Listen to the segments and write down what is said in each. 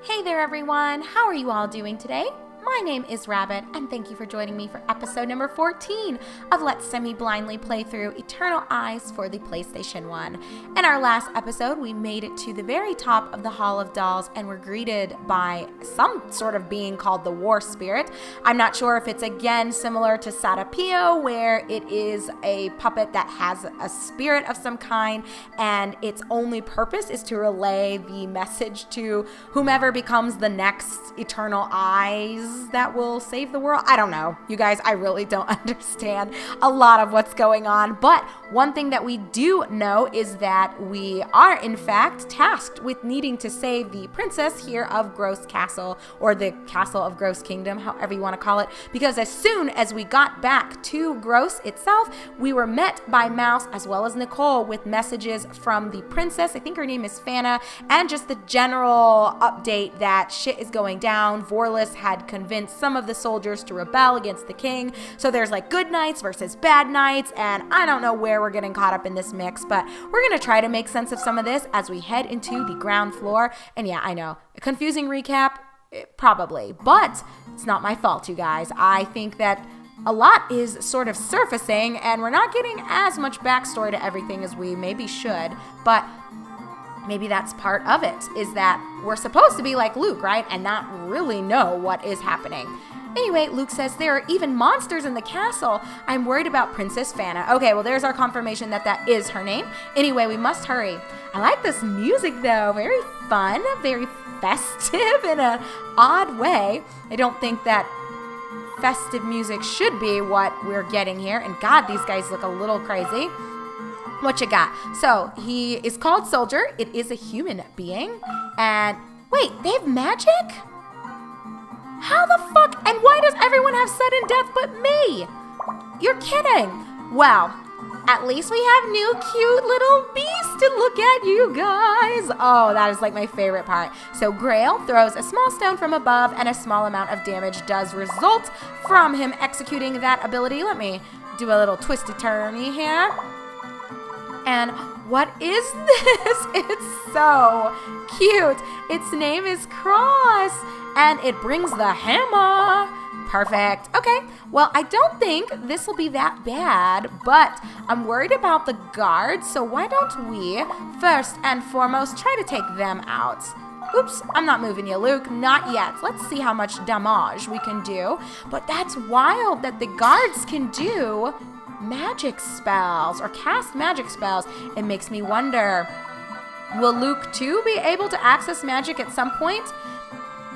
Hey there everyone, how are you all doing today? My name is Rabbit, and thank you for joining me for episode number 14 of Let's Semi-Blindly Play Through Eternal Eyes for the PlayStation 1. In our last episode, we made it to the very top of the Hall of Dolls and were greeted by some sort of being called the War Spirit. I'm not sure if it's again similar to Satapio, where it is a puppet that has a spirit of some kind, and its only purpose is to relay the message to whomever becomes the next Eternal Eyes that will save the world. I don't know. You guys, I really don't understand a lot of what's going on. But one thing that we do know is that we are, in fact, tasked with needing to save the princess here of Gross Castle, or the Castle of Gross Kingdom, however you want to call it. Because as soon as we got back to Gross itself, we were met by Mouse as well as Nicole with messages from the princess. I think her name is Fana, and just the general update that shit is going down. Vorlis had convinced some of the soldiers to rebel against the king. So there's like good knights versus bad knights, and I don't know where we're getting caught up in this mix, but we're going to try to make sense of some of this as we head into the ground floor. And yeah, I know, a confusing recap, probably, but it's not my fault, you guys. I think that a lot is sort of surfacing, and we're not getting as much backstory to everything as we maybe should, but maybe that's part of it, is that we're supposed to be like Luke, right? And not really know what is happening. Anyway, Luke says there are even monsters in the castle. I'm worried about Princess Fana. Okay, well, there's our confirmation that that is her name. Anyway, we must hurry. I like this music, though. Very fun, very festive in an odd way. I don't think that festive music should be what we're getting here. And God, these guys look a little crazy. What you got? So, he is called Soldier. It is a human being. And, wait, they have magic? How the fuck? And why does everyone have sudden death but me? You're kidding. Well, at least we have new cute little beasts to look at, you guys. Oh, that is like my favorite part. So, Grail throws a small stone from above, and a small amount of damage does result from him executing that ability. Let me do a little twisty-turny here. And what is this? It's so cute. Its name is Cross, and it brings the hammer. Perfect. Okay, well, I don't think this will be that bad, but I'm worried about the guards, so why don't we, first and foremost, try to take them out? Oops, I'm not moving you, Luke. Not yet. Let's see how much damage we can do. But that's wild that the guards can do magic spells or cast magic spells. It makes me wonder, will Luke too be able to access magic at some point?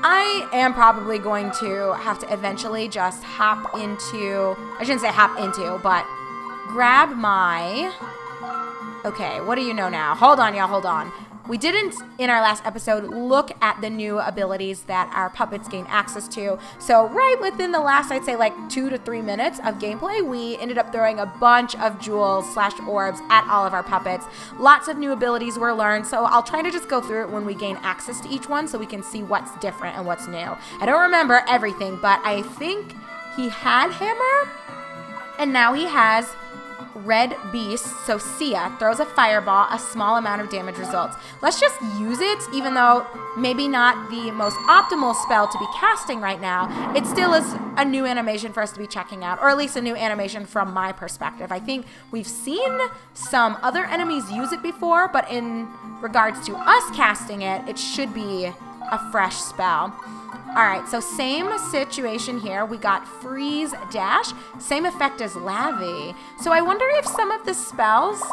I am probably going to have to eventually just hop into, I shouldn't say hop into, but grab my, okay, what do you know now? Hold on, y'all, hold on. We didn't, in our last episode, look at the new abilities that our puppets gain access to. So right within the last, I'd say like 2 to 3 minutes of gameplay, we ended up throwing a bunch of jewels/orbs at all of our puppets. Lots of new abilities were learned, so I'll try to just go through it when we gain access to each one so we can see what's different and what's new. I don't remember everything, but I think he had Hammer, and now he has Red Beast. So Sia throws a fireball, a small amount of damage results. Let's just use it, even though maybe not the most optimal spell to be casting right now. It still is a new animation for us to be checking out, or at least a new animation from my perspective. I think we've seen some other enemies use it before, but in regards to us casting it, it should be a fresh spell. Alright, so same situation here. We got Freeze Dash, same effect as Lavi. So I wonder if some of the spells,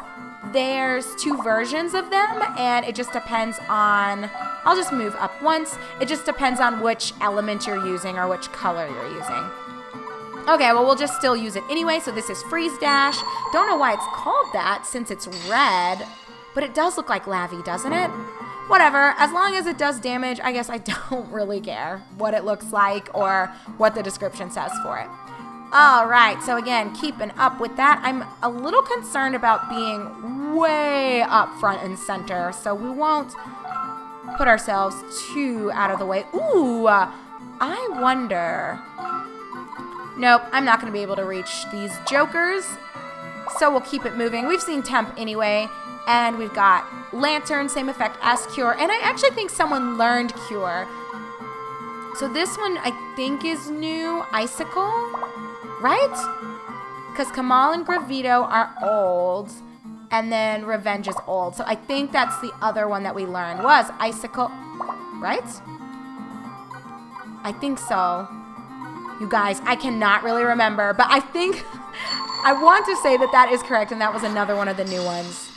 there's 2 versions of them, and it just depends on, I'll just move up once. It just depends on which element you're using or which color you're using. Okay, well, we'll just still use it anyway. So this is Freeze Dash. Don't know why it's called that since it's red, but it does look like Lavi, doesn't it? Whatever, as long as it does damage, I guess I don't really care what it looks like or what the description says for it. All right, so again, keeping up with that, I'm a little concerned about being way up front and center, so we won't put ourselves too out of the way. Ooh, I wonder. Nope, I'm not going to be able to reach these jokers, so we'll keep it moving. We've seen Temp anyway. And we've got Lantern, same effect as Cure. And I actually think someone learned Cure So this one I think is new. Icicle, right? Because Kamal and Gravito are old. And then Revenge is old. So I think that's the other one that we learned was Icicle, right? I think so. You guys, I cannot really remember. But I think, I want to say that that is correct. And that was another one of the new ones.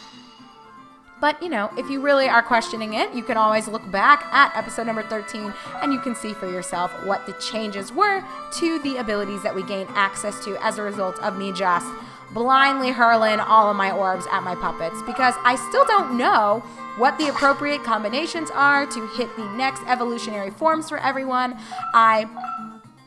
But, you know, if you really are questioning it, you can always look back at episode number 13 and you can see for yourself what the changes were to the abilities that we gained access to as a result of me just blindly hurling all of my orbs at my puppets, because I still don't know what the appropriate combinations are to hit the next evolutionary forms for everyone. I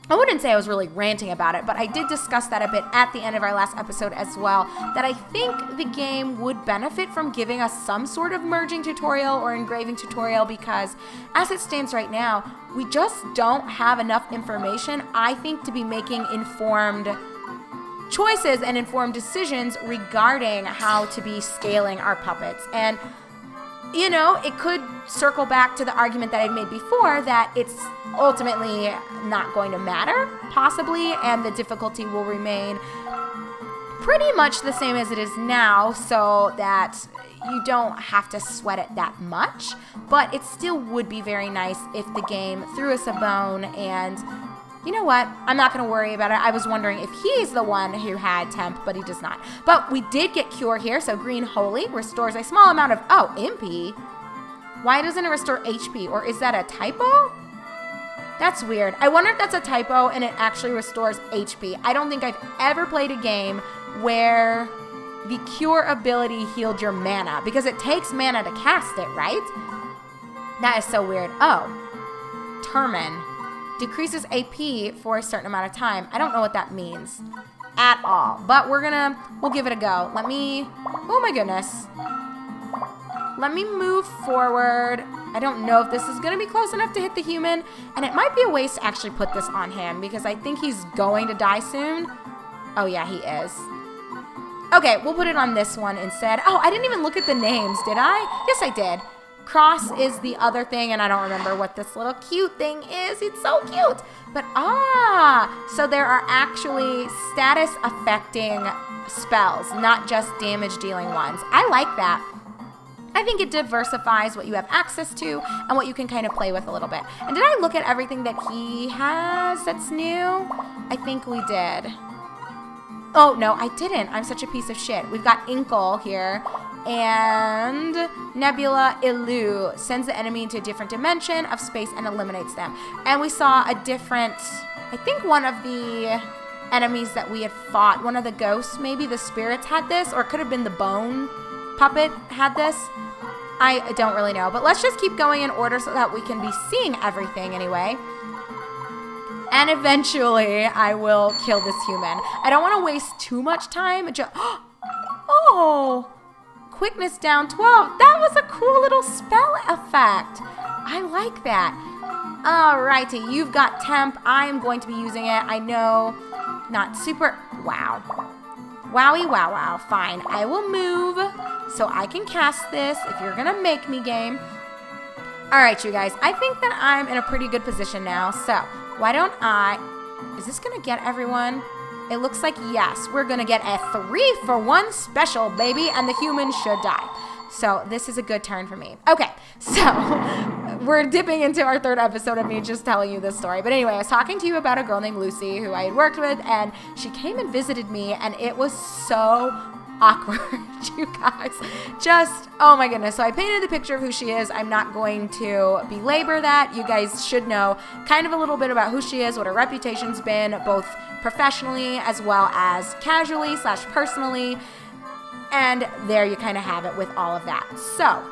wouldn't say I was really ranting about it, but I did discuss that a bit at the end of our last episode as well, that I think the game would benefit from giving us some sort of merging tutorial or engraving tutorial, because as it stands right now, we just don't have enough information, I think, to be making informed choices and informed decisions regarding how to be scaling our puppets. And you know, it could circle back to the argument that I've made before, that it's ultimately not going to matter, possibly, and the difficulty will remain pretty much the same as it is now, so that you don't have to sweat it that much. But it still would be very nice if the game threw us a bone. And you know what? I'm not going to worry about it. I was wondering if he's the one who had temp, but he does not. But we did get cure here. So green holy restores a small amount of, oh, impy. Why doesn't it restore HP? Or is that a typo? That's weird. I wonder if that's a typo and it actually restores HP. I don't think I've ever played a game where the cure ability healed your mana, because it takes mana to cast it, right? That is so weird. Oh, Termin. Decreases AP for a certain amount of time. I don't know what that means at all, but we'll give it a go. Oh my goodness. Let me move forward. I don't know if this is going to be close enough to hit the human, and it might be a waste to actually put this on him, because I think he's going to die soon. Oh yeah, he is. Okay, we'll put it on this one instead. Oh, I didn't even look at the names, did I? Yes, I did. Cross is the other thing, and I don't remember what this little cute thing is. It's so cute. But, so there are actually status affecting spells, not just damage dealing ones. I like that. I think it diversifies what you have access to and what you can kind of play with a little bit. And did I look at everything that he has that's new? I think we did. Oh, no, I didn't. I'm such a piece of shit. We've got Inkle here. And Nebula Illu sends the enemy into a different dimension of space and eliminates them. And we saw a different, I think one of the enemies that we had fought, one of the ghosts, maybe the spirits had this, or it could have been the bone puppet had this. I don't really know, but let's just keep going in order so that we can be seeing everything anyway. And eventually I will kill this human. I don't want to waste too much time. Oh! Quickness down 12. That was a cool little spell effect. I like that. Alrighty, you've got temp. I am going to be using it. I know, not super. Wow. Wowie, wow, wow. Fine. I will move so I can cast this if you're going to make me, game. Alright, you guys. I think that I'm in a pretty good position now. So, why don't is this going to get everyone? It looks like yes, we're going to get a 3-for-1 special, baby, and the human should die. So this is a good turn for me. Okay, so we're dipping into our third episode of me just telling you this story. But anyway, I was talking to you about a girl named Lucy who I had worked with, and she came and visited me, and it was so awkward, you guys. Just, oh my goodness. So I painted the picture of who she is. I'm not going to belabor that. You guys should know kind of a little bit about who she is, what her reputation's been, both professionally as well as casually / personally. And there you kind of have it with all of that. So,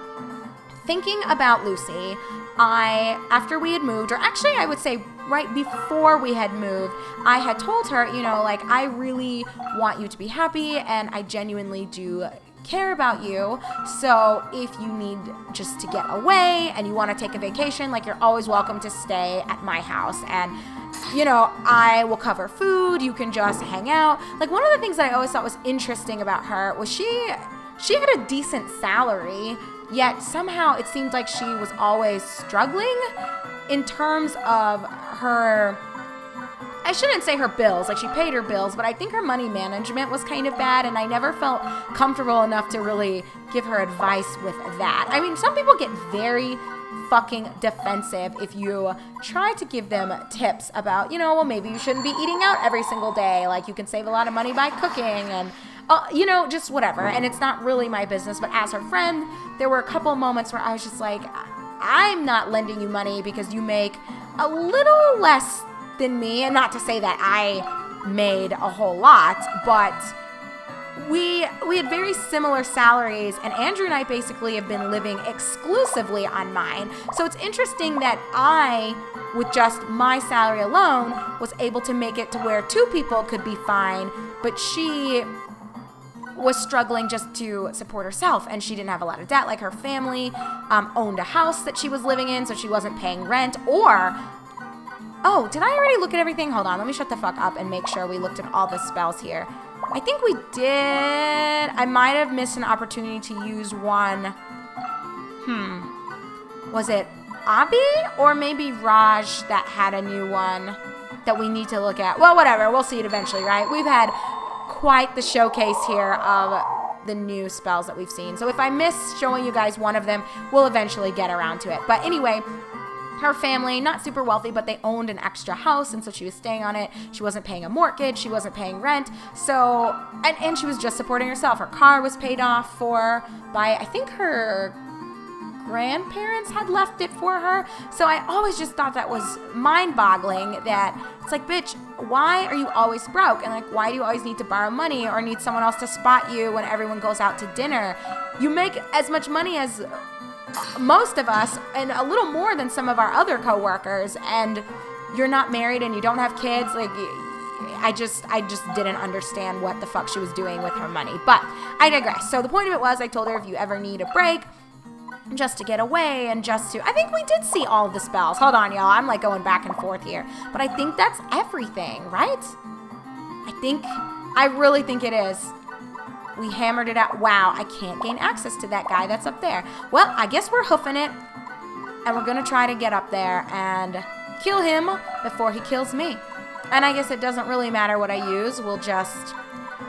thinking about Lucy, after we had moved, or actually I would say right before we had moved, I had told her, you know, like, I really want you to be happy and I genuinely do care about you. So if you need just to get away and you want to take a vacation, like, you're always welcome to stay at my house. And you know, I will cover food. You can just hang out. Like, one of the things that I always thought was interesting about her was she had a decent salary, yet somehow it seemed like she was always struggling. in terms of her, I shouldn't say her bills, like she paid her bills, but I think her money management was kind of bad, and I never felt comfortable enough to really give her advice with that. I mean, some people get very fucking defensive if you try to give them tips about, well, maybe you shouldn't be eating out every single day. Like, you can save a lot of money by cooking and, just whatever. And it's not really my business. But as her friend, there were a couple of moments where I was just like, I'm not lending you money because you make a little less than me. And not to say that I made a whole lot, but we had very similar salaries, and Andrew and I basically have been living exclusively on mine. So it's interesting that I, with just my salary alone, was able to make it to where two people could be fine, but she was struggling just to support herself, and she didn't have a lot of debt. Like, her family owned a house that she was living in, so she wasn't paying rent. Or, oh, did I already look at everything? Hold on, let me shut the fuck up and make sure we looked at all the spells here. I think we did. I might have missed an opportunity to use one. Was it Abi or maybe Raj that had a new one that we need to look at? Well, whatever. We'll see it eventually, right? We've had quite the showcase here of the new spells that we've seen. So if I miss showing you guys one of them, we'll eventually get around to it. But anyway, her family, not super wealthy, but they owned an extra house, and so she was staying on it. She wasn't paying a mortgage. She wasn't paying rent. So, and she was just supporting herself. Her car was paid off for by, I think, her grandparents had left it for her. So I always just thought that was mind-boggling, that it's like, bitch, why are you always broke? And like, why do you always need to borrow money or need someone else to spot you when everyone goes out to dinner? You make as much money as most of us, and a little more than some of our other coworkers, and you're not married and you don't have kids. Like, I just didn't understand what the fuck she was doing with her money. But I digress. So the point of it was, I told her, if you ever need a break, just to get away and just to, I think we did see all of the spells. Hold on, y'all. I'm like going back and forth here. But I think that's everything, right? I really think it is. We hammered it out. Wow, I can't gain access to that guy that's up there. Well, I guess we're hoofing it, and we're going to try to get up there and kill him before he kills me. And I guess it doesn't really matter what I use. We'll just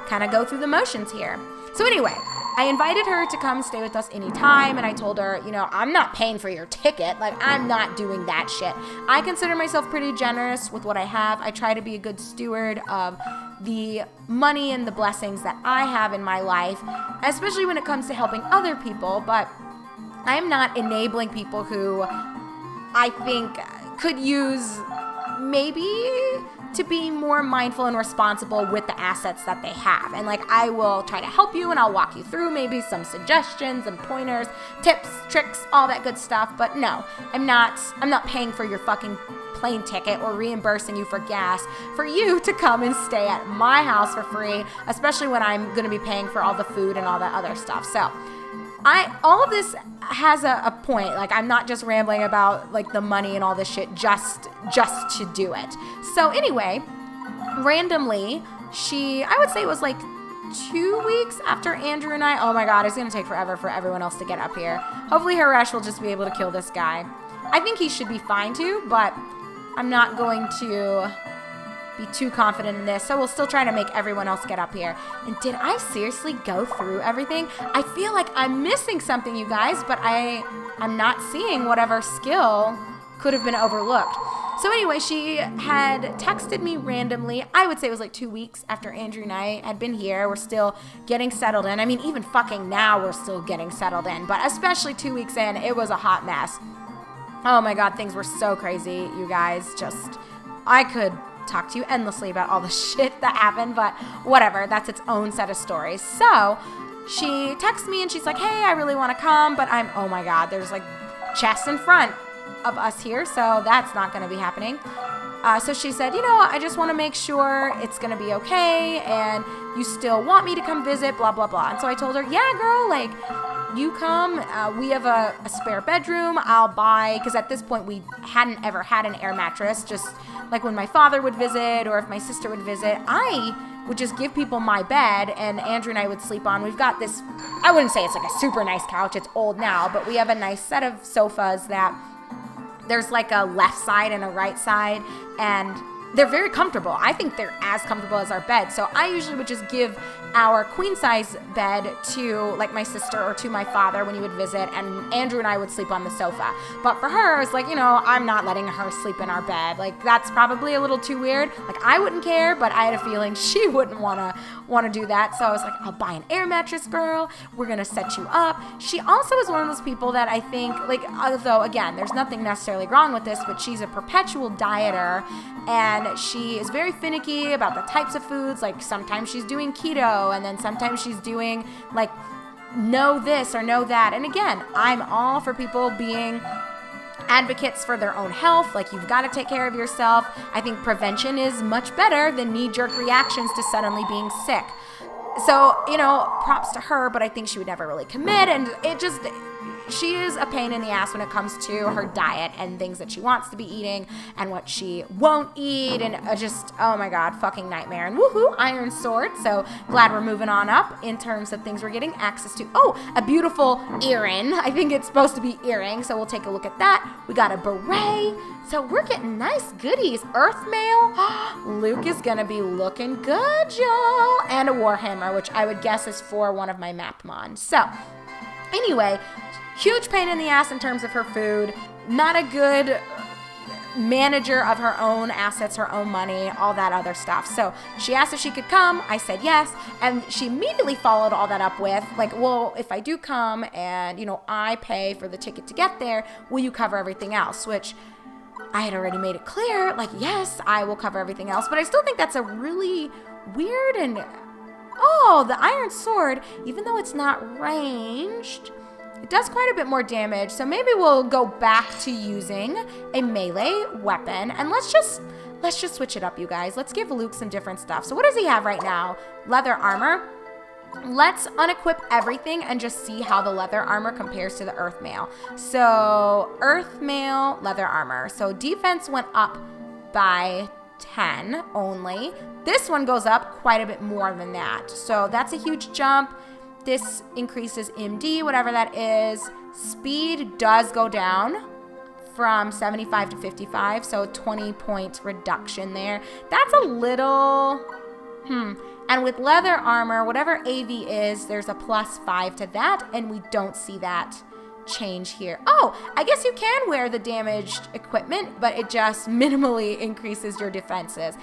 kind of go through the motions here. So anyway, I invited her to come stay with us anytime, and I told her, I'm not paying for your ticket. Like, I'm not doing that shit. I consider myself pretty generous with what I have. I try to be a good steward of the money and the blessings that I have in my life, especially when it comes to helping other people, but I'm not enabling people who I think could use maybe to be more mindful and responsible with the assets that they have. And like, I will try to help you, and I'll walk you through maybe some suggestions and pointers, tips, tricks, all that good stuff. But no, I'm not paying for your fucking plane ticket or reimbursing you for gas for you to come and stay at my house for free, especially when I'm going to be paying for all the food and all that other stuff. So all of this has a point. Like, I'm not just rambling about like the money and all this shit just to do it. So anyway, randomly, I would say it was like 2 weeks after Andrew and I, oh my God, it's going to take forever for everyone else to get up here. Hopefully Haresh will just be able to kill this guy. I think he should be fine too, but I'm not going to be too confident in this, so we'll still try to make everyone else get up here. And did I seriously go through everything? I feel like I'm missing something, you guys, but I'm not seeing whatever skill could have been overlooked. So anyway, she had texted me randomly. I would say it was like 2 weeks after Andrew and I had been here. We're still getting settled in. I mean, even fucking now we're still getting settled in, but especially 2 weeks in, it was a hot mess. Oh my God, things were so crazy, you guys. I could talk to you endlessly about all the shit that happened, but whatever, that's its own set of stories. So she texts me and she's like, hey, I really want to come, but oh my God, there's like chests in front of us here, so that's not going to be happening. So she said, I just want to make sure it's going to be okay, and you still want me to come visit, blah, blah, blah. And so I told her, yeah, girl, like, you come, we have a spare bedroom, I'll buy, because at this point we hadn't ever had an air mattress, just like when my father would visit or if my sister would visit, I would just give people my bed, and Andrew and I would sleep on. We've got this, I wouldn't say it's like a super nice couch, it's old now, but we have a nice set of sofas that there's like a left side and a right side, and they're very comfortable. I think they're as comfortable as our bed. So I usually would just give our queen size bed to like my sister or to my father when he would visit, and Andrew and I would sleep on the sofa. But for her, it's like, I'm not letting her sleep in our bed. Like, that's probably a little too weird. Like, I wouldn't care, but I had a feeling she wouldn't want to do that. So I was like, I'll buy an air mattress, girl. We're going to set you up. She also is one of those people that I think, like, although again, there's nothing necessarily wrong with this, but she's a perpetual dieter, and she is very finicky about the types of foods. Like, sometimes she's doing keto, and then sometimes she's doing like no this or no that. And again, I'm all for people being advocates for their own health. Like, you've got to take care of yourself. I think prevention is much better than knee-jerk reactions to suddenly being sick. So, props to her, but I think she would never really commit. And she is a pain in the ass when it comes to her diet and things that she wants to be eating and what she won't eat, and oh my God, fucking nightmare. And woohoo, iron sword. So glad we're moving on up in terms of things we're getting access to. Oh, a beautiful earring. I think it's supposed to be earring, so we'll take a look at that. We got a beret. So we're getting nice goodies. Earth mail. Luke is going to be looking good, y'all. And a warhammer, which I would guess is for one of my mapmon. So anyway, huge pain in the ass in terms of her food. Not a good manager of her own assets, her own money, all that other stuff. So she asked if she could come. I said yes. And she immediately followed all that up with, like, well, if I do come and, I pay for the ticket to get there, will you cover everything else? Which I had already made it clear, like, yes, I will cover everything else. But I still think that's a really weird and, the iron sword, even though it's not ranged, it does quite a bit more damage. So maybe we'll go back to using a melee weapon, and let's just switch it up, you guys. Let's give Luke some different stuff. So what does he have right now? Leather armor. Let's unequip everything and just see how the leather armor compares to the earth mail. So earth mail, leather armor. So defense went up by 10 only. This one goes up quite a bit more than that. So that's a huge jump. This increases MD, whatever that is. Speed does go down from 75 to 55, so 20 point reduction there. That's a little, And with leather armor, whatever AV is, there's a +5 to that, and we don't see that change here. Oh, I guess you can wear the damaged equipment, but it just minimally increases your defenses.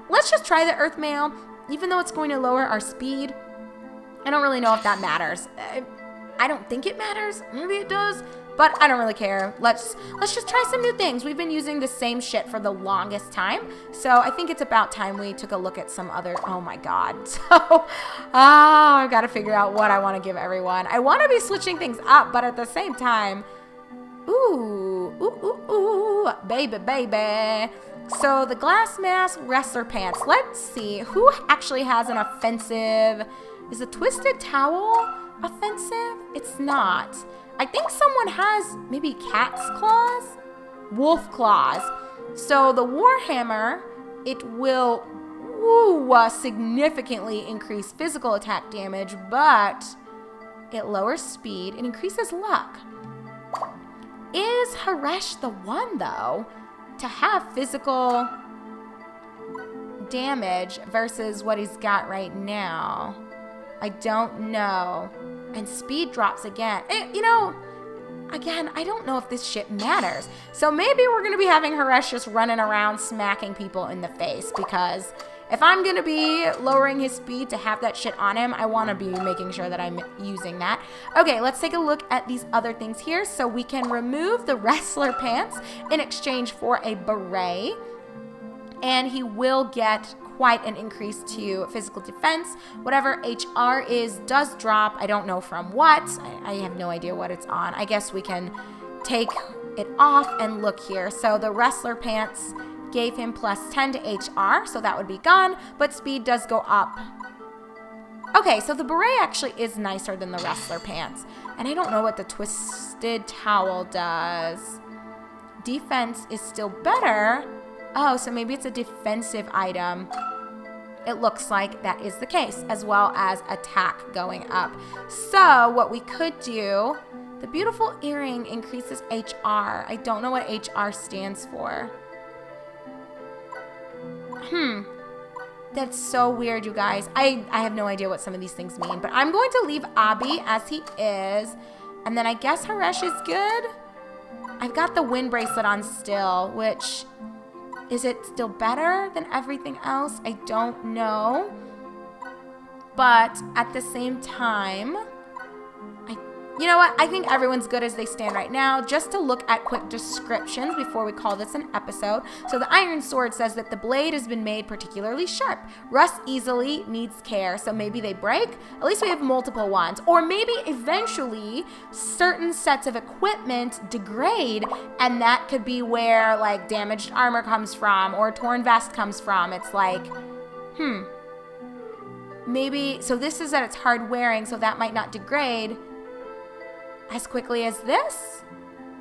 Let's just try the earth mail, even though it's going to lower our speed. I don't really know if that matters. I don't think it matters. Maybe it does, but I don't really care. Let's just try some new things. We've been using the same shit for the longest time, so I think it's about time we took a look at some other. Oh my God. So, I've got to figure out what I want to give everyone. I want to be switching things up, but at the same time, ooh, baby. So the glass mask, wrestler pants. Let's see who actually has an offensive. Is a twisted towel offensive? It's not. I think someone has maybe cat's claws, wolf claws. So the warhammer, it will significantly increase physical attack damage, but it lowers speed and increases luck. Is Haresh the one, though, to have physical damage versus what he's got right now? I don't know. And speed drops again. Again, I don't know if this shit matters. So maybe we're going to be having Haresh just running around smacking people in the face, because if I'm going to be lowering his speed to have that shit on him, I want to be making sure that I'm using that. Okay, let's take a look at these other things here. So we can remove the wrestler pants in exchange for a beret, and he will get quite an increase to physical defense. Whatever HR is does drop. I don't know from what. I have no idea what it's on. I guess we can take it off and look here. So the wrestler pants gave him +10 to HR, so that would be gone, but speed does go up. Okay, so the beret actually is nicer than the wrestler pants. And I don't know what the twisted towel does. Defense is still better. Oh, so maybe it's a defensive item. It looks like that is the case, as well as attack going up. So what we could do The beautiful earring increases HR. I don't know what HR stands for. That's so weird, you guys. I have no idea what some of these things mean, but I'm going to leave Abi as he is. And then I guess Haresh is good. I've got the wind bracelet on still, which, is it still better than everything else? I don't know. But at the same time, you know what? I think everyone's good as they stand right now. Just to look at quick descriptions before we call this an episode. So the iron sword says that the blade has been made particularly sharp. Rust easily, needs care. So maybe they break. At least we have multiple ones. Or maybe eventually certain sets of equipment degrade, and that could be where like damaged armor comes from or torn vest comes from. It's like, maybe, so this is that it's hard wearing, so that might not degrade as quickly as this?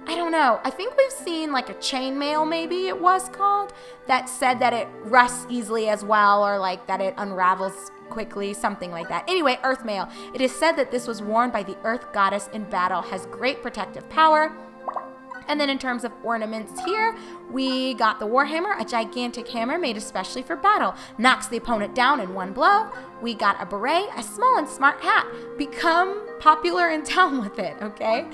I don't know. I think we've seen like a chainmail, maybe it was called, that said that it rusts easily as well, or like that it unravels quickly, something like that. Anyway, earthmail. It is said that this was worn by the earth goddess in battle, has great protective power. And then in terms of ornaments here, we got the Warhammer, a gigantic hammer made especially for battle. Knocks the opponent down in one blow. We got a beret, a small and smart hat. Become popular in town with it, okay?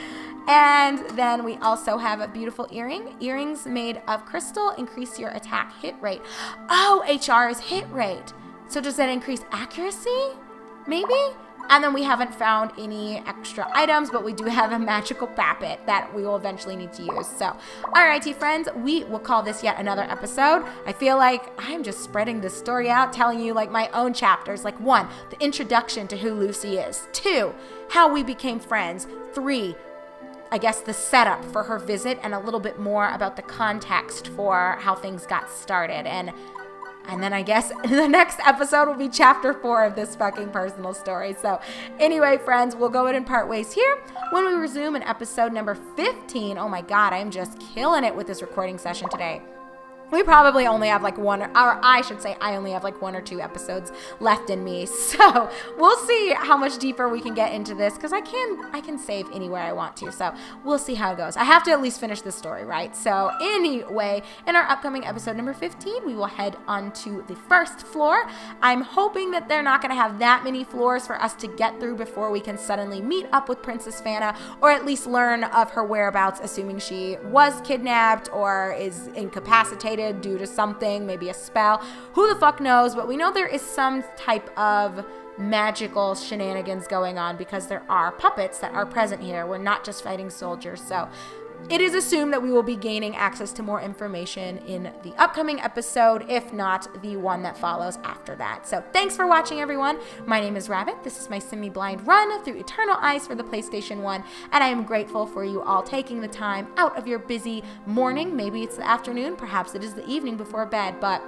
And then we also have a beautiful earring. Earrings made of crystal increase your attack hit rate. Oh, HR is hit rate. So does that increase accuracy? Maybe? And then we haven't found any extra items, but we do have a magical Bappet that we will eventually need to use. So, alrighty friends, we will call this yet another episode. I feel like I'm just spreading this story out, telling you like my own chapters. Like 1, the introduction to who Lucy is. 2, how we became friends. 3, I guess the setup for her visit and a little bit more about the context for how things got started. And then I guess the next episode will be chapter 4 of this fucking personal story. So anyway, friends, we'll go ahead and part ways here. When we resume in episode number 15, oh my God, I'm just killing it with this recording session today. We probably only have like I only have like 1 or 2 episodes left in me. So we'll see how much deeper we can get into this, because I can save anywhere I want to. So we'll see how it goes. I have to at least finish this story, right? So anyway, in our upcoming episode number 15, we will head onto the first floor. I'm hoping that they're not going to have that many floors for us to get through before we can suddenly meet up with Princess Fana, or at least learn of her whereabouts, assuming she was kidnapped or is incapacitated due to something, maybe a spell. Who the fuck knows? But we know there is some type of magical shenanigans going on, because there are puppets that are present here. We're not just fighting soldiers. So it is assumed that we will be gaining access to more information in the upcoming episode, if not the one that follows after that. So thanks for watching, everyone. My name is Rabbit. This is my semi-blind run through Eternal Eyes for the PlayStation 1, and I am grateful for you all taking the time out of your busy morning. Maybe it's the afternoon, perhaps it is the evening before bed, but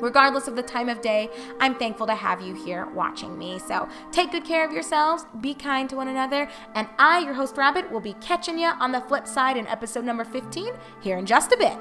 regardless of the time of day, I'm thankful to have you here watching me. So take good care of yourselves, be kind to one another, and I, your host Rabbit, will be catching you on the flip side in episode number 15 here in just a bit.